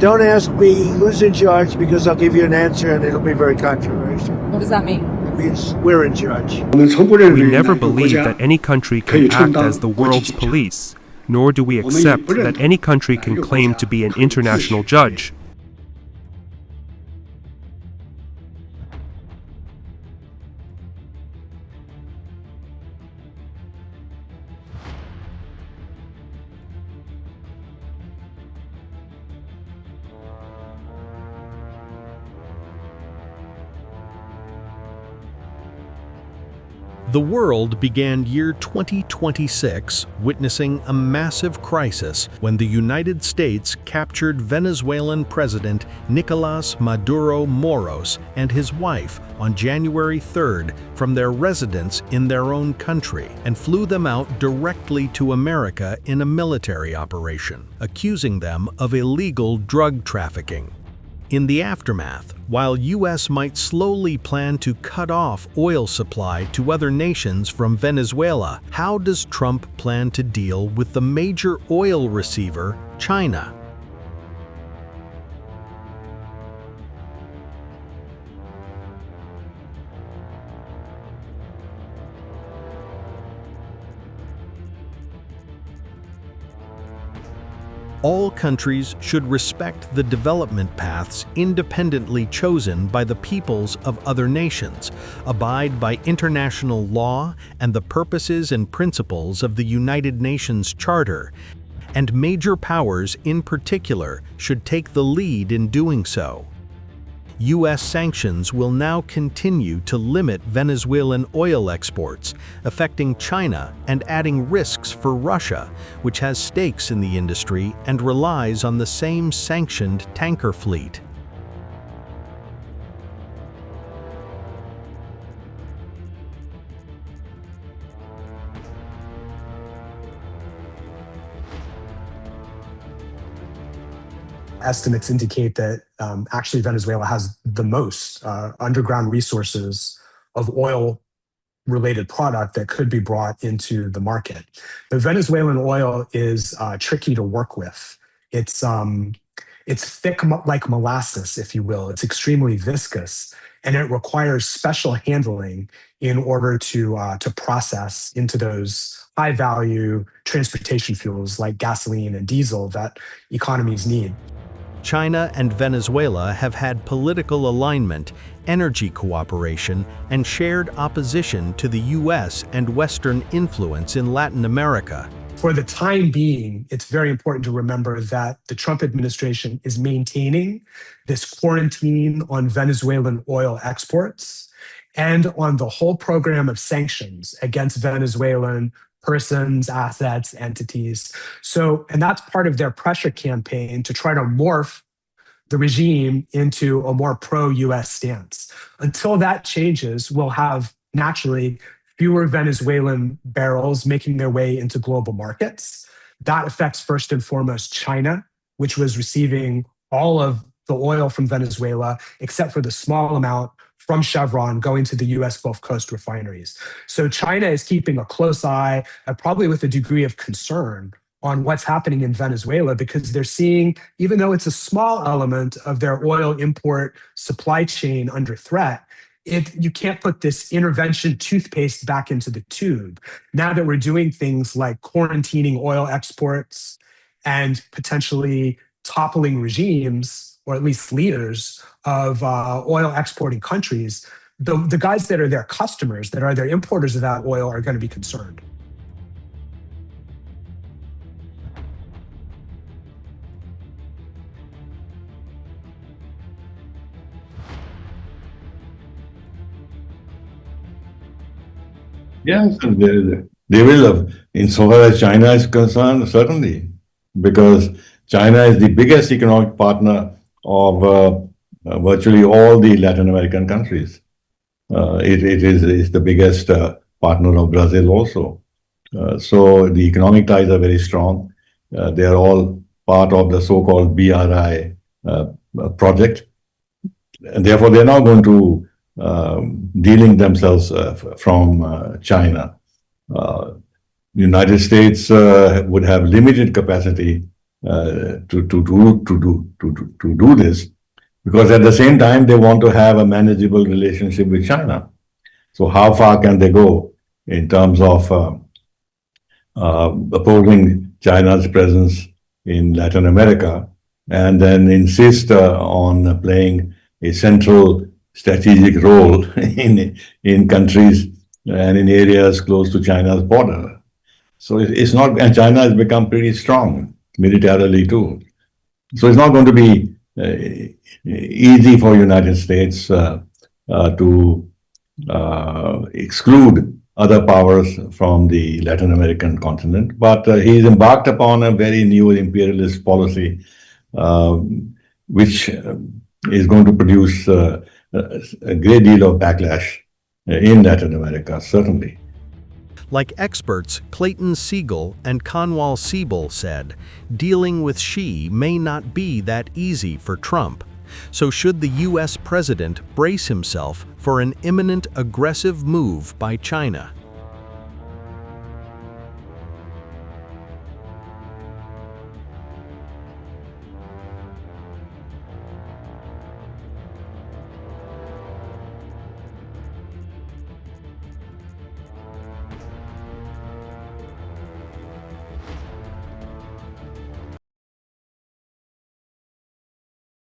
Don't ask me who's in charge, because I'll give you an answer and it'll be very controversial. What does that mean? It means we're in charge. We never believe that any country can act as the world's police, nor do we accept that any country can claim to be an international judge. The world began year 2026 witnessing a massive crisis when the United States captured Venezuelan President Nicolás Maduro Moros and his wife on January 3rd from their residence in their own country and flew them out directly to America in a military operation, accusing them of illegal drug trafficking. In the aftermath, while U.S. might slowly plan to cut off oil supply to other nations from Venezuela, how does Trump plan to deal with the major oil receiver, China? All countries should respect the development paths independently chosen by the peoples of other nations, abide by international law and the purposes and principles of the United Nations Charter, and major powers in particular should take the lead in doing so. U.S. sanctions will now continue to limit Venezuelan oil exports, affecting China and adding risks for Russia, which has stakes in the industry and relies on the same sanctioned tanker fleet. Estimates indicate that actually Venezuela has the most underground resources of oil-related product that could be brought into the market. The Venezuelan oil is tricky to work with. It's thick like molasses, if you will. It's extremely viscous, and it requires special handling in order to process into those high-value transportation fuels like gasoline and diesel that economies need. China and Venezuela have had political alignment, energy cooperation, and shared opposition to the U.S. and Western influence in Latin America. For the time being, it's very important to remember that the Trump administration is maintaining this quarantine on Venezuelan oil exports and on the whole program of sanctions against Venezuelan persons, assets, entities. And that's part of their pressure campaign to try to morph the regime into a more pro-US stance. Until that changes, we'll have naturally fewer Venezuelan barrels making their way into global markets. That affects first and foremost China, which was receiving all of the oil from Venezuela, except for the small amount from Chevron going to the US Gulf Coast refineries. So China is keeping a close eye, probably with a degree of concern, on what's happening in Venezuela, because they're seeing, even though it's a small element of their oil import supply chain under threat, you can't put this intervention toothpaste back into the tube. Now that we're doing things like quarantining oil exports and potentially toppling regimes, or at least leaders of oil exporting countries, the guys that are their customers, that are their importers of that oil, are going to be concerned. Yes, they will have, insofar as China is concerned, certainly, because China is the biggest economic partner of virtually all the Latin American countries. It is the biggest partner of Brazil also. So the economic ties are very strong. They are all part of the so-called BRI project. And therefore, they're now going to dealing themselves from China. The United States would have limited capacity to do this, because at the same time they want to have a manageable relationship with China. So how far can they go in terms of opposing China's presence in Latin America, and then insist on playing a central strategic role in countries and in areas close to China's border? So it's not, and China has become pretty strong militarily too. So it's not going to be easy for United States to exclude other powers from the Latin American continent, but he's embarked upon a very new imperialist policy, which is going to produce a great deal of backlash in Latin America, certainly. Like experts Clayton Siegel and Kanwal Siebel said, dealing with Xi may not be that easy for Trump. So should the US president brace himself for an imminent aggressive move by China?